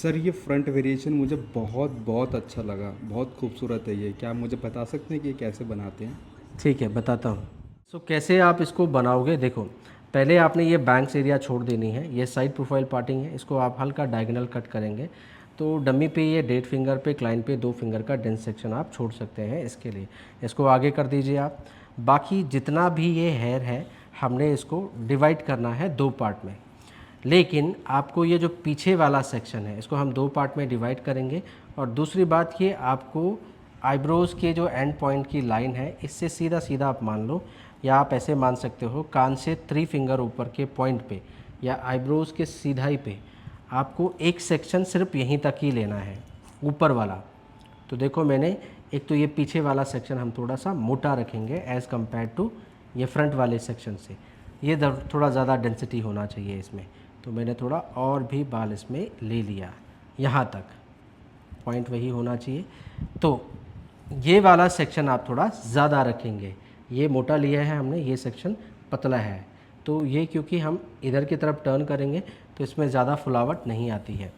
Sir ये front variation मुझे बहुत बहुत अच्छा लगा, बहुत खूबसूरत है ये। क्या आप मुझे बता सकते हैं कि ये कैसे बनाते हैं? ठीक है, बताता हूँ। कैसे आप इसको बनाओगे, देखो पहले आपने ये बैंक्स एरिया छोड़ देनी है। ये साइड प्रोफाइल पार्टिंग है, इसको आप हल्का डायगोनल कट करेंगे। तो डमी पे ये डेट फिंगर पे, क्लाइंट पे 2 फिंगर का डेंस सेक्शन आप छोड़ सकते हैं इसके लिए। इसको आगे कर दीजिए आप। बाकी जितना भी ये हेयर है, हमने इसको डिवाइड करना है 2 पार्ट में। लेकिन आपको ये जो पीछे वाला सेक्शन है, इसको हम 2 पार्ट में डिवाइड करेंगे। और दूसरी बात ये, आपको आईब्रोज़ के जो एंड पॉइंट की लाइन है, इससे सीधा सीधा आप मान लो, या आप ऐसे मान सकते हो कान से 3 फिंगर ऊपर के पॉइंट पे या आईब्रोज़ के सीधाई पे आपको एक सेक्शन सिर्फ यहीं तक ही लेना है, ऊपर वाला। तो देखो मैंने, एक तो ये पीछे वाला सेक्शन हम थोड़ा सा मोटा रखेंगे एज़ कम्पेयर टू ये फ्रंट वाले सेक्शन से। ये थोड़ा ज़्यादा डेंसिटी होना चाहिए इसमें, तो मैंने थोड़ा और भी बाल इसमें ले लिया, यहाँ तक पॉइंट वही होना चाहिए। तो ये वाला सेक्शन आप थोड़ा ज़्यादा रखेंगे। ये मोटा लिया है हमने, ये सेक्शन पतला है। तो ये क्योंकि हम इधर की तरफ टर्न करेंगे तो इसमें ज़्यादा फुलावट नहीं आती है।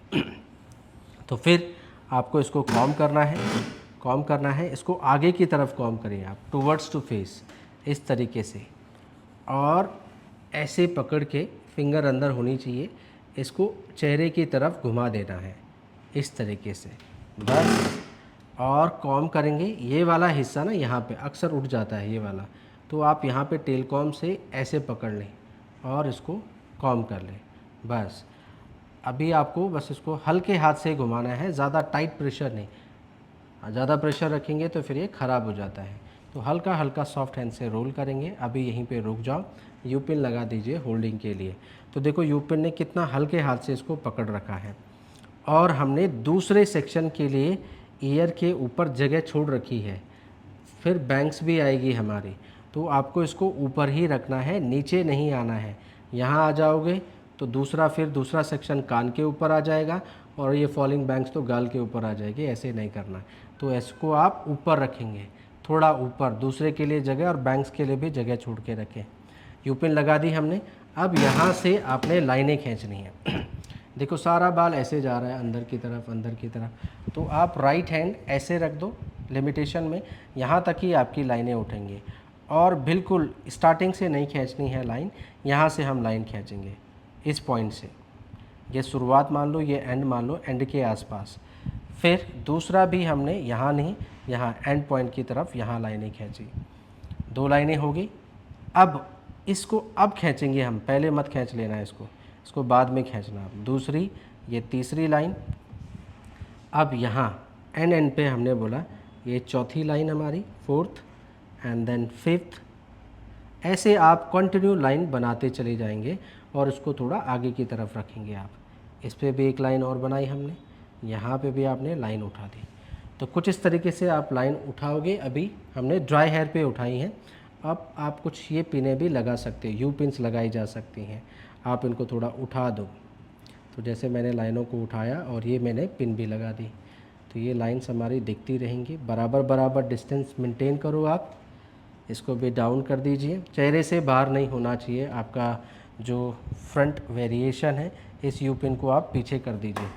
तो फिर आपको इसको कॉम करना है, कॉम करना है। इसको आगे की तरफ कॉम करिए आप, टूवर्ड्स टू फेस, इस तरीके से। और ऐसे पकड़ के फिंगर अंदर होनी चाहिए, इसको चेहरे की तरफ घुमा देना है इस तरीके से, बस। और कॉम करेंगे। ये वाला हिस्सा ना यहाँ पे अक्सर उठ जाता है ये वाला, तो आप यहाँ पे टेल कॉम से ऐसे पकड़ लें और इसको कॉम कर लें, बस। अभी आपको बस इसको हल्के हाथ से घुमाना है, ज़्यादा टाइट प्रेशर नहीं। ज़्यादा प्रेशर रखेंगे तो फिर ये ख़राब हो जाता है। तो हल्का हल्का सॉफ्ट हैंड से रोल करेंगे। अभी यहीं पे रुक जाओ, यू पिन लगा दीजिए होल्डिंग के लिए। तो देखो यू पिन ने कितना हल्के हाथ से इसको पकड़ रखा है। और हमने दूसरे सेक्शन के लिए ईयर के ऊपर जगह छोड़ रखी है, फिर बैंक्स भी आएगी हमारी। तो आपको इसको ऊपर ही रखना है, नीचे नहीं आना है। यहाँ आ जाओगे तो दूसरा सेक्शन कान के ऊपर आ जाएगा और ये फॉलिंग बैंक्स तो गाल के ऊपर आ जाएगी। ऐसे नहीं करना है। तो इसको आप ऊपर रखेंगे, थोड़ा ऊपर, दूसरे के लिए जगह और बैंक्स के लिए भी जगह छोड़ के रखें। यूपिन लगा दी हमने। अब यहाँ से आपने लाइनें खींचनी है। देखो सारा बाल ऐसे जा रहा है अंदर की तरफ, अंदर की तरफ। तो आप राइट हैंड ऐसे रख दो लिमिटेशन में, यहाँ तक ही आपकी लाइनें उठेंगी। और बिल्कुल स्टार्टिंग से नहीं खींचनी है लाइन, यहाँ से हम लाइन खींचेंगे इस पॉइंट से। ये शुरुआत मान लो, ये एंड मान लो, एंड के आसपास। फिर दूसरा भी हमने यहाँ नहीं, यहाँ एंड पॉइंट की तरफ यहाँ लाइनें खींची। 2 लाइनें होगी। अब इसको अब खींचेंगे हम, पहले मत खींच लेना इसको, इसको बाद में खींचना। दूसरी, ये तीसरी लाइन। अब यहाँ एंड पे हमने बोला ये चौथी लाइन हमारी, फोर्थ, एंड देन फिफ्थ। ऐसे आप कंटिन्यू लाइन बनाते चले जाएंगे और इसको थोड़ा आगे की तरफ रखेंगे आप। इस पे भी एक लाइन और बनाई हमने, यहाँ पे भी आपने लाइन उठा दी। तो कुछ इस तरीके से आप लाइन उठाओगे। अभी हमने ड्राई हेयर पे उठाई हैं। अब आप कुछ ये पिनें भी लगा सकते हो, यू पिन्स लगाई जा सकती हैं। आप इनको थोड़ा उठा दो। तो जैसे मैंने लाइनों को उठाया और ये मैंने पिन भी लगा दी, तो ये लाइंस हमारी दिखती रहेंगी। बराबर बराबर डिस्टेंस मेंटेन करो आप। इसको भी डाउन कर दीजिए, चेहरे से बाहर नहीं होना चाहिए आपका जो फ्रंट वेरिएशन है। इस यू पिन को आप पीछे कर दीजिए,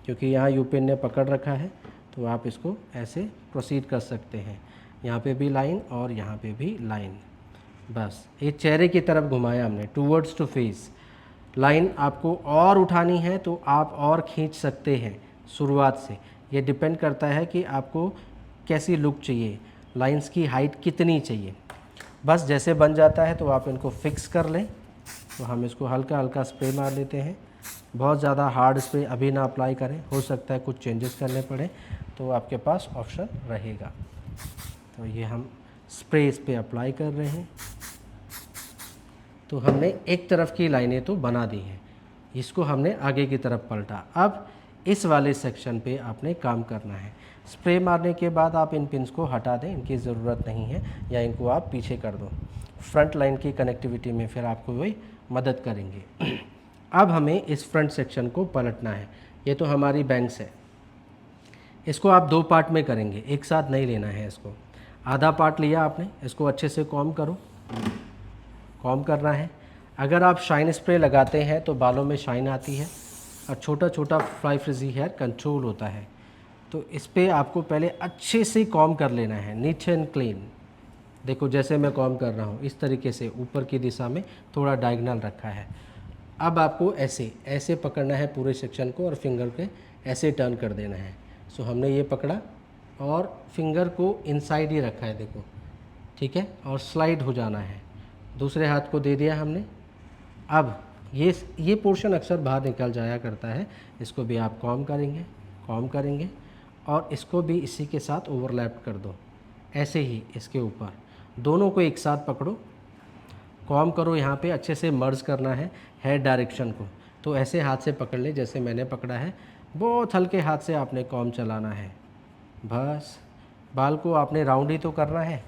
क्योंकि यहाँ यू पिन ने पकड़ रखा है। तो आप इसको ऐसे प्रोसीड कर सकते हैं, यहाँ पे भी लाइन और यहाँ पे भी लाइन। बस ये चेहरे की तरफ घुमाया हमने, टूवर्ड्स टू फेस। लाइन आपको और उठानी है तो आप और खींच सकते हैं शुरुआत से। ये डिपेंड करता है कि आपको कैसी लुक चाहिए, लाइंस की हाइट कितनी चाहिए। बस जैसे बन जाता है तो आप इनको फिक्स कर लें। तो हम इसको हल्का हल्का स्प्रे मार लेते हैं। बहुत ज़्यादा हार्ड स्प्रे अभी ना अप्लाई करें, हो सकता है कुछ चेंजेस करने पड़े, तो आपके पास ऑप्शन रहेगा। तो ये हम स्प्रे इस पर अप्लाई कर रहे हैं। तो हमने एक तरफ की लाइनें तो बना दी हैं, इसको हमने आगे की तरफ पलटा। अब इस वाले सेक्शन पे आपने काम करना है। स्प्रे मारने के बाद आप इन पिन्स को हटा दें, इनकी ज़रूरत नहीं है, या इनको आप पीछे कर दो। फ्रंट लाइन की कनेक्टिविटी में फिर आपको वही मदद करेंगे। अब हमें इस फ्रंट सेक्शन को पलटना है। ये तो हमारी बैंक्स है, इसको आप 2 पार्ट में करेंगे, एक साथ नहीं लेना है इसको। आधा पार्ट लिया आपने, इसको अच्छे से कॉम करो, कॉम करना है। अगर आप शाइन स्प्रे लगाते हैं तो बालों में शाइन आती है, और छोटा छोटा फ्लाई फ्रिजी हेयर कंट्रोल होता है। तो इस पे आपको पहले अच्छे से कॉम कर लेना है, नीट एंड क्लीन। देखो जैसे मैं कॉम कर रहा हूँ इस तरीके से ऊपर की दिशा में थोड़ा डायगोनल रखा है। अब आपको ऐसे ऐसे पकड़ना है पूरे सेक्शन को और फिंगर पे ऐसे टर्न कर देना है। सो हमने ये पकड़ा और फिंगर को इनसाइड ही रखा है, देखो ठीक है, और स्लाइड हो जाना है। दूसरे हाथ को दे दिया हमने। अब ये पोर्शन अक्सर बाहर निकल जाया करता है, इसको भी आप कॉम करेंगे और इसको भी इसी के साथ ओवरलैप कर दो, ऐसे ही इसके ऊपर दोनों को एक साथ पकड़ो, कॉम करो। यहाँ पे अच्छे से मर्ज करना है हेयर डायरेक्शन को, तो ऐसे हाथ से पकड़ ले जैसे मैंने पकड़ा है। बहुत हल्के हाथ से आपने कॉम चलाना है। बस बाल को आपने राउंड ही तो करना है,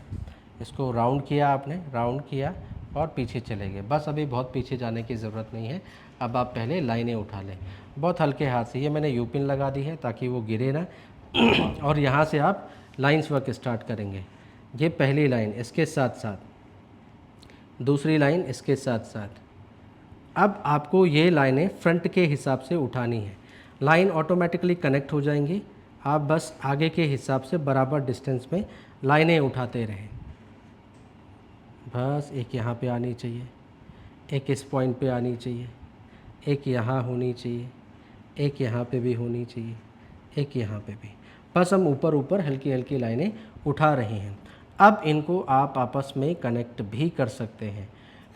इसको राउंड किया आपने, राउंड किया और पीछे चले गए। बस अभी बहुत पीछे जाने की ज़रूरत नहीं है। अब आप पहले लाइनें उठा लें बहुत हल्के हाथ से। ये मैंने यू पिन लगा दी है ताकि वो गिरे ना और यहाँ से आप लाइंस वर्क स्टार्ट करेंगे। ये पहली लाइन, इसके साथ साथ दूसरी लाइन, इसके साथ साथ। अब आपको ये लाइनें फ्रंट के हिसाब से उठानी है। लाइन ऑटोमेटिकली कनेक्ट हो जाएंगी, आप बस आगे के हिसाब से बराबर डिस्टेंस में लाइनें उठाते रहें। बस एक यहाँ पे आनी चाहिए, एक इस पॉइंट पे आनी चाहिए, एक यहाँ होनी चाहिए, एक यहाँ पे भी होनी चाहिए, एक यहाँ पे भी। बस हम ऊपर ऊपर हल्की हल्की लाइनें उठा रहे हैं। अब इनको आप आपस में कनेक्ट भी कर सकते हैं।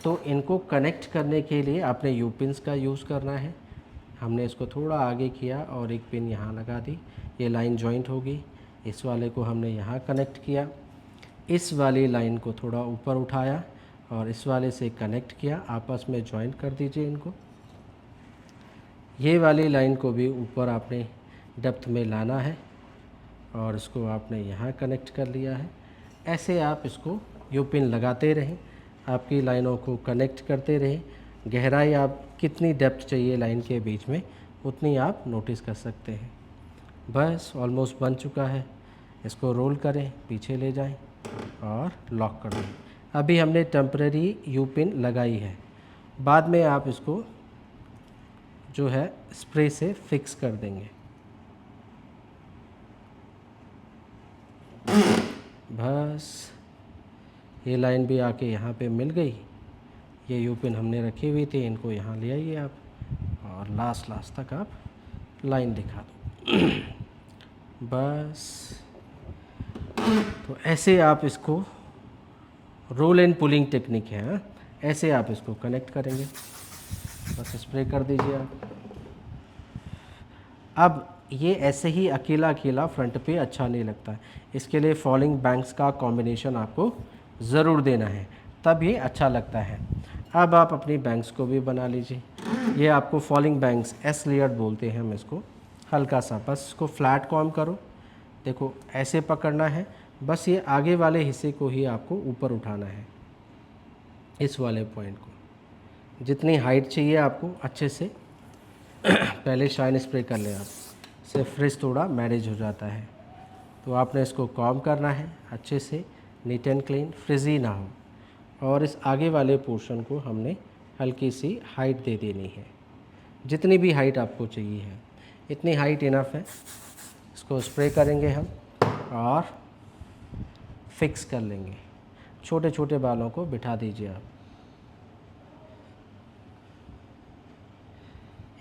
तो इनको कनेक्ट करने के लिए आपने यू पिन्स का यूज़ करना है। हमने इसको थोड़ा आगे किया और एक पिन यहाँ लगा दी, ये लाइन जॉइंट होगी। इस वाले को हमने यहाँ कनेक्ट किया, इस वाली लाइन को थोड़ा ऊपर उठाया और इस वाले से कनेक्ट किया, आपस में जॉइंट कर दीजिए इनको। ये वाली लाइन को भी ऊपर आपने डेप्थ में लाना है और इसको आपने यहाँ कनेक्ट कर लिया है। ऐसे आप इसको यू पिन लगाते रहें, आपकी लाइनों को कनेक्ट करते रहें। गहराई आप कितनी डेप्थ चाहिए लाइन के बीच में उतनी आप नोटिस कर सकते हैं। बस ऑलमोस्ट बन चुका है। इसको रोल करें, पीछे ले जाएं और लॉक कर दें। अभी हमने टेम्परेरी यू पिन लगाई है, बाद में आप इसको जो है स्प्रे से फिक्स कर देंगे। बस ये लाइन भी आके यहाँ पे मिल गई। ये यू पिन हमने रखी हुई थी, इनको यहाँ ले आइए आप और लास्ट तक आप लाइन दिखा दो। बस तो ऐसे आप इसको रोल एंड पुलिंग टेक्निक है, हाँ? ऐसे आप इसको कनेक्ट करेंगे। बस स्प्रे कर दीजिए आप। अब ये ऐसे ही अकेला अकेला फ्रंट पे अच्छा नहीं लगता है, इसके लिए फॉलिंग बैंक्स का कॉम्बिनेशन आपको ज़रूर देना है, तब ये अच्छा लगता है। अब आप अपनी बैंक्स को भी बना लीजिए। ये आपको फॉलिंग बैंक्स एस लेयर्ड बोलते हैं हम इसको। हल्का सा बस इसको फ्लैट कॉम करो, देखो ऐसे पकड़ना है, बस ये आगे वाले हिस्से को ही आपको ऊपर उठाना है, इस वाले पॉइंट को। जितनी हाइट चाहिए आपको अच्छे से पहले शाइन स्प्रे कर लें आप, इससे फ्रिज थोड़ा मैनेज हो जाता है। तो आपने इसको कॉम करना है अच्छे से, नीट एंड क्लीन, फ्रिजी ना हो। और इस आगे वाले पोर्शन को हमने हल्की सी हाइट दे देनी है, जितनी भी हाइट आपको चाहिए है इतनी हाइट इनफ है। इसको स्प्रे करेंगे हम और फिक्स कर लेंगे। छोटे छोटे बालों को बिठा दीजिए आप।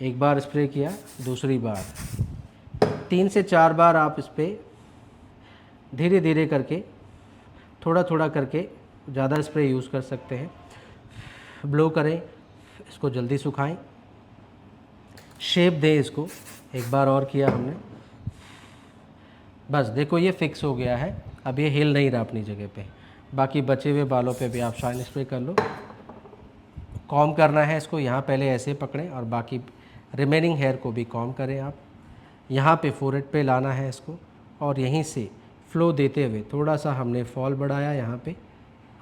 एक बार स्प्रे किया, दूसरी बार 3 से 4 बार आप इस पर धीरे धीरे करके, थोड़ा थोड़ा करके, ज़्यादा स्प्रे यूज़ कर सकते हैं। ब्लो करें, इसको जल्दी सुखाएं, शेप दें इसको। एक बार और किया हमने, बस देखो ये फिक्स हो गया है। अब ये हिल नहीं रहा अपनी जगह पे। बाकी बचे हुए बालों पे भी आप शाइन स्प्रे कर लो। कॉम करना है इसको, यहाँ पहले ऐसे पकड़ें और बाकी रिमेनिंग हेयर को भी कॉम करें आप। यहाँ पे फोरहेड पे लाना है इसको और यहीं से फ्लो देते हुए थोड़ा सा हमने फॉल बढ़ाया यहाँ पे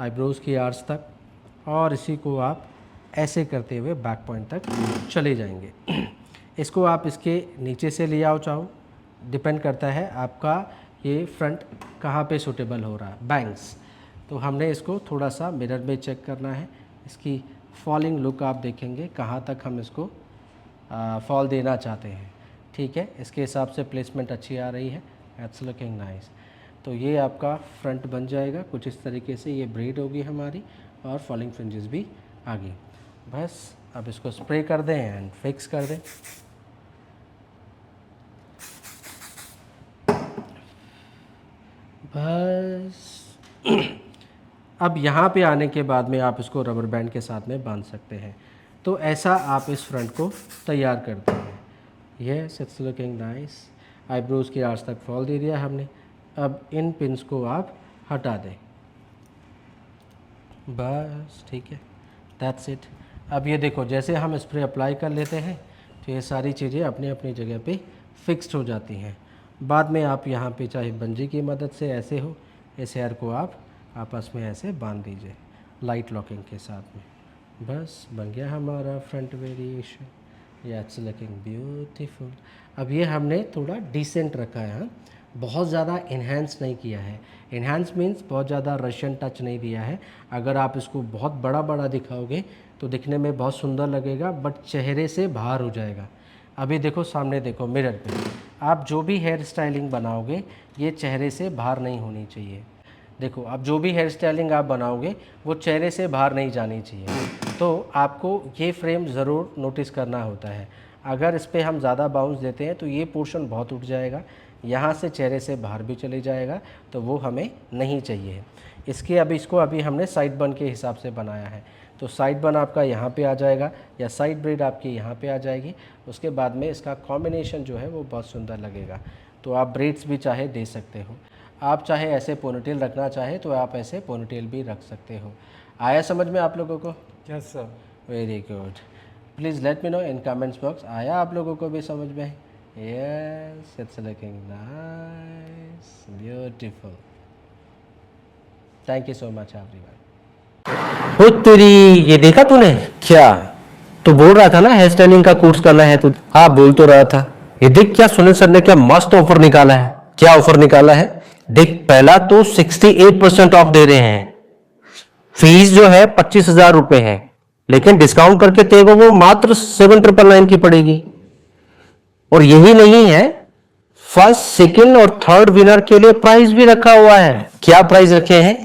आईब्रोज़ की आर्च तक, और इसी को आप ऐसे करते हुए बैक पॉइंट तक चले जाएंगे। इसको आप इसके नीचे से ले आओ चाहो, डिपेंड करता है आपका ये फ्रंट कहाँ पे सूटेबल हो रहा है। बैंग्स तो हमने इसको थोड़ा सा मिरर में चेक करना है, इसकी फॉलिंग लुक आप देखेंगे कहाँ तक हम इसको फॉल देना चाहते हैं, ठीक है, इसके हिसाब से प्लेसमेंट अच्छी आ रही है, इट्स लुकिंग नाइस। तो ये आपका फ्रंट बन जाएगा कुछ इस तरीके से, ये ब्रेड होगी हमारी और फॉलिंग फ्रिंजेस भी आ गई। बस अब इसको स्प्रे कर दें एंड फिक्स कर दें। बस अब यहाँ पे आने के बाद में आप इसको रबर बैंड के साथ में बांध सकते हैं। तो ऐसा आप इस फ्रंट को तैयार करते हैं। Yes, it's looking nice. Eyebrows के आर्च तक फॉल दे दिया हमने। अब इन पिन्स को आप हटा दें, बस ठीक है, दैट्स इट। अब ये देखो, जैसे हम स्प्रे अप्लाई कर लेते हैं तो ये सारी चीज़ें अपनी अपनी जगह पे फिक्स्ड हो जाती हैं। बाद में आप यहाँ पे चाहे बंजी की मदद से ऐसे हो, इस हेयर को आप आपस में ऐसे बांध दीजिए लाइट लॉकिंग के साथ में। बस बन गया हमारा फ्रंट वेरिएशन। या इट्स लुकिंग ब्यूटीफुल। अब ये हमने थोड़ा डिसेंट रखा है, हाँ, बहुत ज़्यादा इन्हेंस नहीं किया है। इन्हेंस मीन्स बहुत ज़्यादा रशियन टच नहीं दिया है। अगर आप इसको बहुत बड़ा बड़ा दिखाओगे तो दिखने में बहुत सुंदर लगेगा, बट चेहरे से बाहर हो जाएगा। अभी देखो, सामने देखो मिरर पे, आप जो भी हेयर स्टाइलिंग बनाओगे ये चेहरे से बाहर नहीं होनी चाहिए। देखो, आप जो भी हेयर स्टाइलिंग आप बनाओगे वो चेहरे से बाहर नहीं जानी चाहिए। तो आपको ये फ्रेम ज़रूर नोटिस करना होता है। अगर इस पर हम ज़्यादा बाउंस देते हैं तो ये पोर्शन बहुत उठ जाएगा, यहाँ से चेहरे से बाहर भी चले जाएगा, तो वो हमें नहीं चाहिए। इसको अभी हमने साइड बन के हिसाब से बनाया है। तो साइड बन आपका यहाँ पे आ जाएगा या साइड ब्रेड आपकी यहाँ पे आ जाएगी। उसके बाद में इसका कॉम्बिनेशन जो है वो बहुत सुंदर लगेगा। तो आप ब्रेड्स भी चाहे दे सकते हो, आप चाहे ऐसे पोनीटेल रखना चाहे तो आप ऐसे पोनीटेल भी रख सकते हो। आया समझ में आप लोगों को? Yes sir. Very good. Please let me know in comments box, आया आप लोगों को भी समझ में? Yes, it's looking nice, beautiful. Thank you so much everyone. हो तेरी, ये देखा तूने? क्या तो बोल रहा था ना हेयर स्टाइलिंग का कोर्स करना है तू? हाँ बोल तो रहा था। ये देख क्या सुनील सर ने क्या मस्त ऑफर निकाला है। क्या ऑफर निकाला है देख। पहला तो 68% ऑफ दे रहे हैं। फीस जो है 25,000 रुपए है, लेकिन डिस्काउंट करके तेरे को वो मात्र 7,999 की पड़ेगी। और यही नहीं है, फर्स्ट, सेकंड और थर्ड विनर के लिए प्राइज भी रखा हुआ है। क्या प्राइज रखे हैं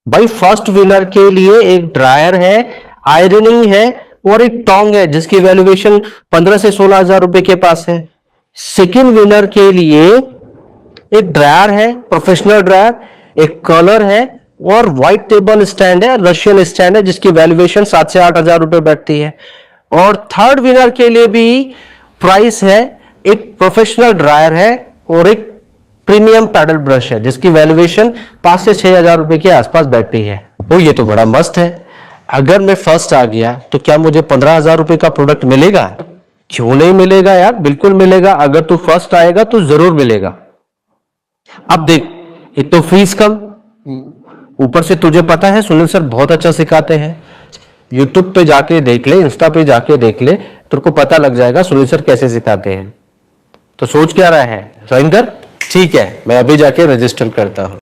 भाई? फर्स्ट विनर के लिए एक ड्रायर है, आयरनिंग है और एक टोंग है जिसकी वैल्यूएशन 15 से 16,000 रुपए के पास है। सेकंड विनर के लिए एक ड्रायर है, प्रोफेशनल ड्रायर, एक कलर है और व्हाइट टेबल स्टैंड है, रशियन स्टैंड है जिसकी वैल्यूएशन 7 से 8,000 रुपए बैठती है। और थर्ड विनर के लिए भी प्राइस है, एक प्रोफेशनल ड्रायर है और एक प्रीमियम पैडल ब्रश है जिसकी वैल्यूएशन 5 से 6,000 रुपए के आसपास बैठती है। वो ये तो बड़ा मस्त है। अगर मैं फर्स्ट आ गया तो क्या मुझे 15,000 रुपए का प्रोडक्ट मिलेगा? क्यों नहीं मिलेगा यार, बिल्कुल मिलेगा। अगर तू फर्स्ट आएगा तो जरूर मिलेगा। अब देख, एक तो फीस कम, ऊपर से तुझे पता है सुनील सर बहुत अच्छा सिखाते हैं। यूट्यूब पे जाके देख ले, इंस्टा पे जाके देख ले, तेरे को पता लग जाएगा सुनील सर कैसे सिखाते हैं। तो सोच क्या रहा है, ज्वाइन कर। ठीक है, मैं अभी जाके रजिस्टर करता हूं।